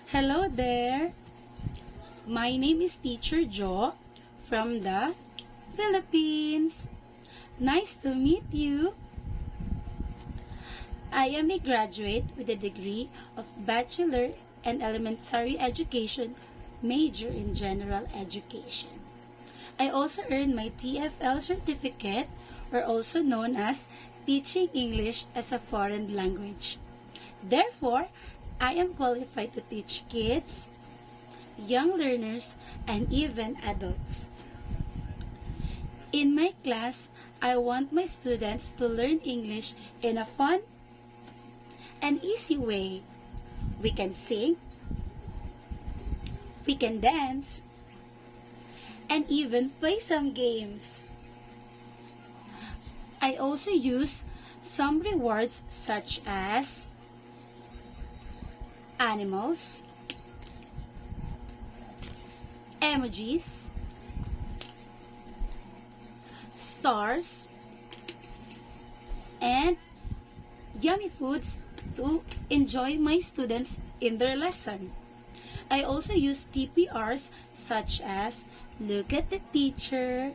Hello there. My name is Teacher Jo from the Philippines. Nice to meet you. I am a graduate with a degree of Bachelor and Elementary Education, major in General Education. I also earned my TFL certificate, or also known as Teaching English as a Foreign Language. Therefore, I am qualified to teach kids, young learners, and even adults. In my class, I want my students to learn English in a fun and easy way. We can sing, we can dance, and even play some games. I also use some rewards such as animals, emojis, stars, and yummy foods to enjoy my students in their lesson. I also use TPRs such as look at the teacher,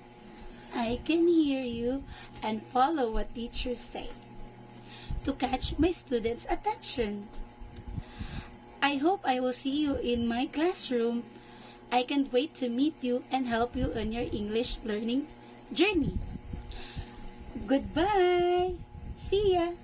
I can hear you, and follow what teachers say to catch my students' attention. I hope I will see you in my classroom. I can't wait to meet you and help you on your English learning journey. Goodbye! See ya!